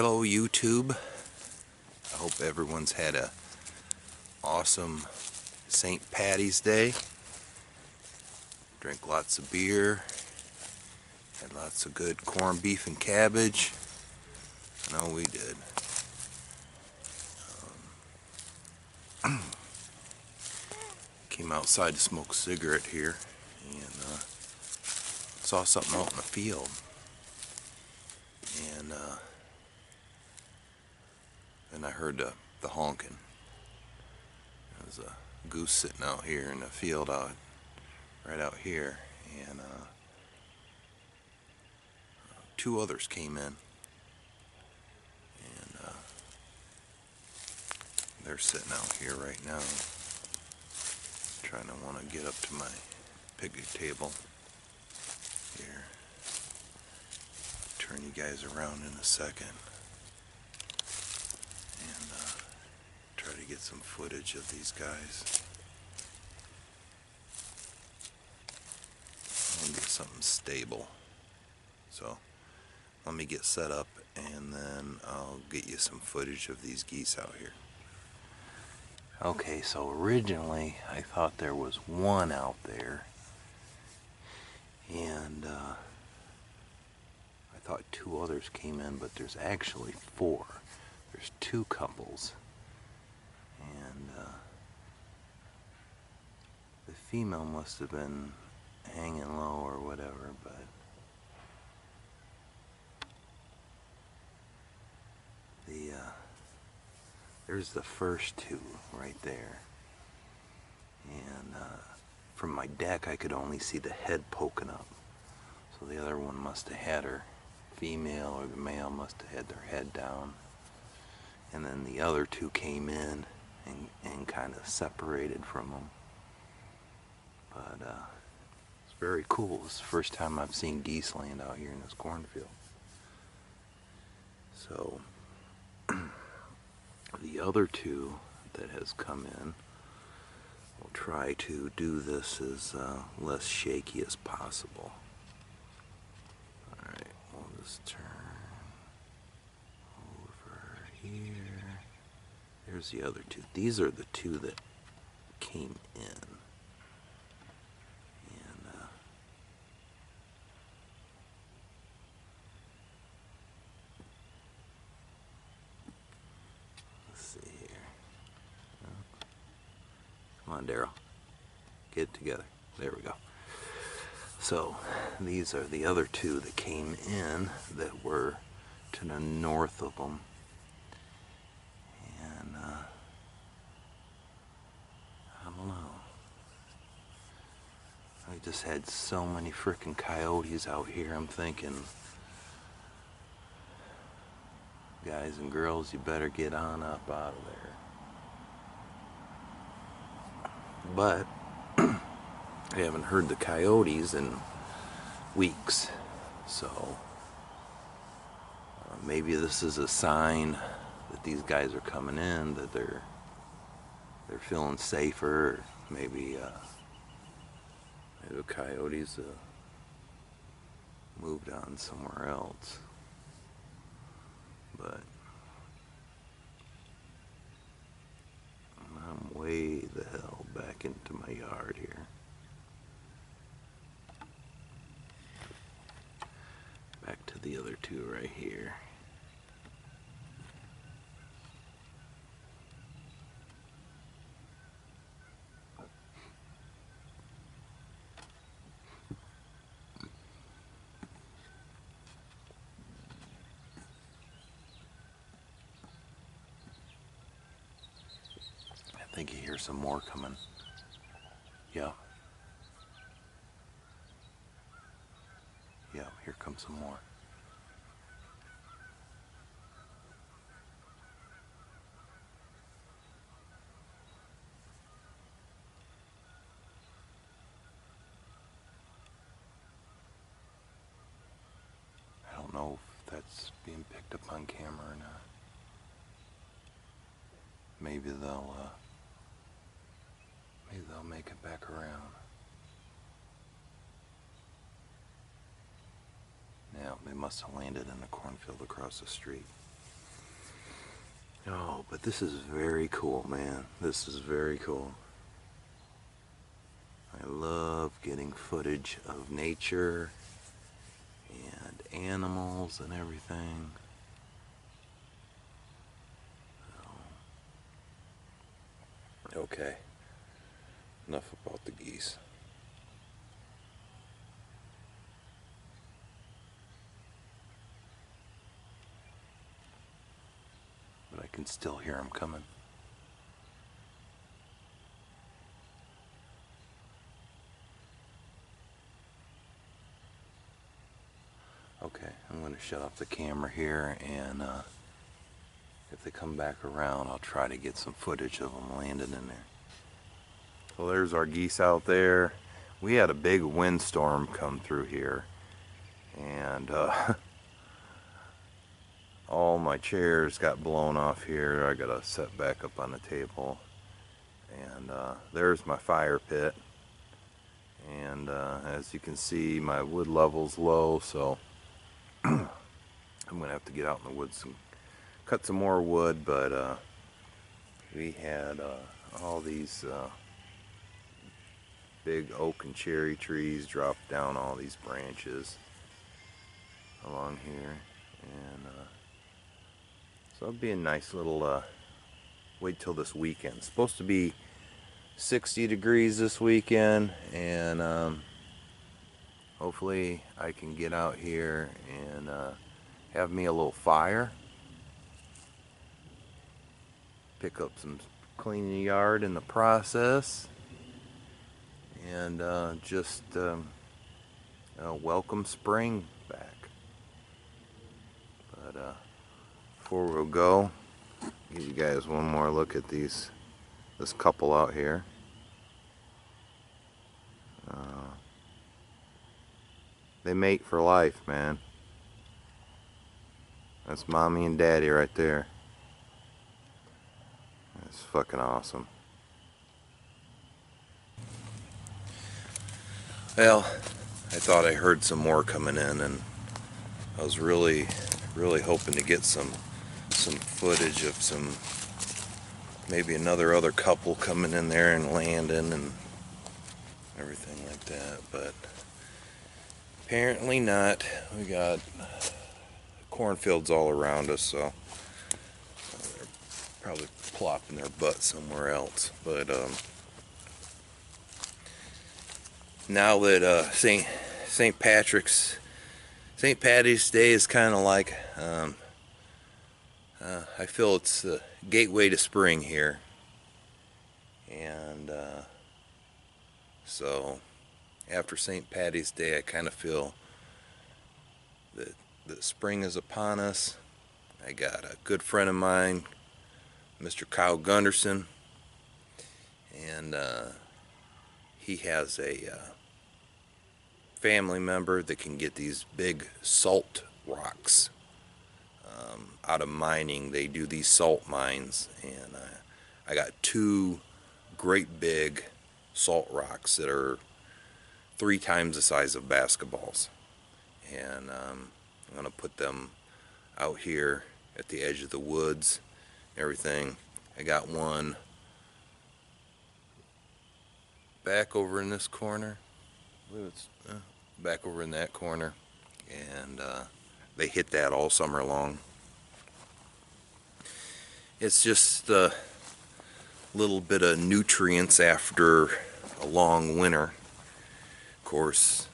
Hello YouTube. I hope everyone's had a awesome St. Patty's Day. Drink lots of beer. Had lots of good corned beef and cabbage. I know we did. Came outside to smoke a cigarette here and saw something out in the field. And I heard the honking. There was a goose sitting out here in the field right out here, and two others came in, and they're sitting out here right now, trying to want to get up to my picnic table here. Turn you guys around in a second and try to get some footage of these guys. I'll get something stable. So let me get set up and then I'll get you some footage of these geese out here. Okay, so originally I thought there was one out there, and I thought two others came in, but there's actually four. There's two couples, and the female must have been hanging low or whatever, but there's the first two right there, and from my deck I could only see the head poking up, so the other one must have had her, female or the male must have had their head down, and then the other two came in and kind of separated from them. But it's very cool. It's the first time I've seen geese land out here in this cornfield. So the other two that has come in, we'll try to do this as less shaky as possible. Alright, we'll just turn over here. There's the other two. These are the two that came in. Come on, Daryl. Get it together. There we go. So, these are the other two that came in that were to the north of them. And, I don't know. I just had so many frickin' coyotes out here. I'm thinking, guys and girls, you better get on up out of there. But I haven't heard the coyotes in weeks, so maybe this is a sign that these guys are coming in, that they're feeling safer. Maybe the coyotes moved on somewhere else. But I'm way the hell back into my yard here. Back to the other two right here. I think you hear some more coming. Yeah. Yeah, here comes some more. I don't know if that's being picked up on camera or not. Maybe they'll make it back around. Now, they must have landed in the cornfield across the street. Oh, but this is very cool, man. This is very cool. I love getting footage of nature and animals and everything. Okay, enough about the geese. But I can still hear them coming. Okay, I'm going to shut off the camera here, and if they come back around, I'll try to get some footage of them landing in there. So there's our geese out there. We had a big windstorm come through here, and all my chairs got blown off here. I gotta set back up on the table, and there's my fire pit, and as you can see, my wood level's low, so I'm gonna have to get out in the woods and cut some more wood. But we had all these big oak and cherry trees drop down all these branches along here, and so it'll be a nice little wait till this weekend. It's supposed to be 60 degrees this weekend, and hopefully I can get out here and have me a little fire, pick up some cleaning the yard in the process, and just welcome spring back. But before we'll go, give you guys one more look at this couple out here. They mate for life, man. That's mommy and daddy right there. That's fucking awesome. Well, I thought I heard some more coming in, and I was really hoping to get some footage of some, maybe other couple coming in there and landing and everything like that, but apparently not. We got cornfields all around us, so they're probably plopping their butt somewhere else. But now that St. Patty's Day is kind of like, I feel it's the gateway to spring here, and so after St. Patty's Day, I kind of feel that spring is upon us. I got a good friend of mine, Mr. Kyle Gunderson, and he has a family member that can get these big salt rocks out of mining. They do these salt mines, and I got 2 great big salt rocks that are 3 times the size of basketballs, and I'm gonna put them out here at the edge of the woods, everything. I got one back over in this corner. I believe it's back over in that corner, and they hit that all summer long. It's just a little bit of nutrients after a long winter. Of course,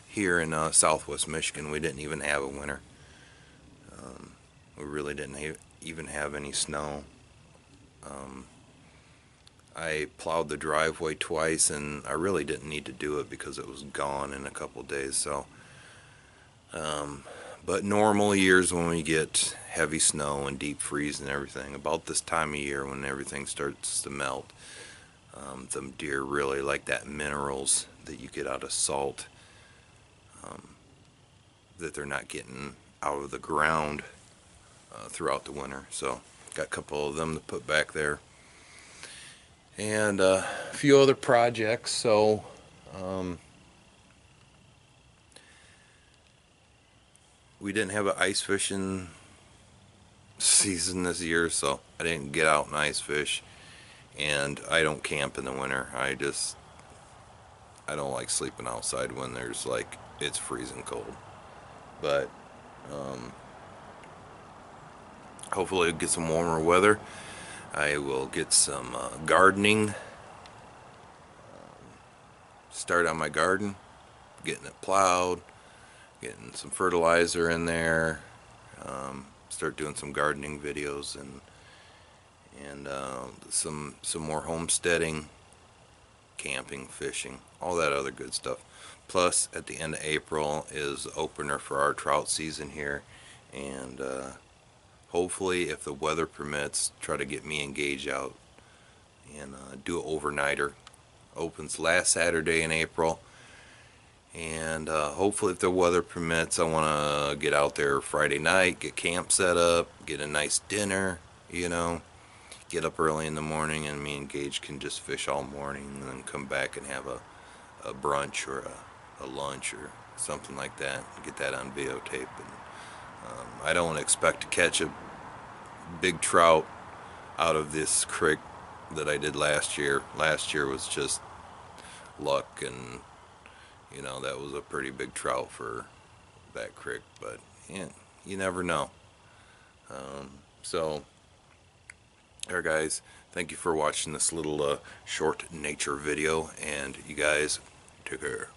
here in southwest Michigan, we didn't even have a winter. We really didn't even have any snow. I plowed the driveway twice, and I really didn't need to do it because it was gone in a couple days. So, but normal years when we get heavy snow and deep freeze and everything, about this time of year when everything starts to melt, them deer really like that minerals that you get out of salt, that they're not getting out of the ground throughout the winter. So got a couple of them to put back there, and a few other projects. So we didn't have an ice fishing season this year, so I didn't get out and ice fish. And I don't camp in the winter. I don't like sleeping outside when there's like it's freezing cold. But hopefully I'll get some warmer weather. I will get some gardening. Start on my garden, getting it plowed, getting some fertilizer in there. Start doing some gardening videos and some more homesteading, camping, fishing, all that other good stuff. Plus, at the end of April is the opener for our trout season here, and hopefully, if the weather permits, try to get me engaged out and do an overnighter. Opens last Saturday in April, and hopefully, if the weather permits, I want to get out there Friday night, get camp set up, get a nice dinner, you know. Get up early in the morning, and me and Gage can just fish all morning, and then come back and have a brunch or a lunch or something like that. Get that on videotape. And I don't expect to catch a big trout out of this creek that I did last year. Last year was just luck, and you know, that was a pretty big trout for that creek. But yeah, you never know. So. Alright guys, thank you for watching this little short nature video, and you guys take care.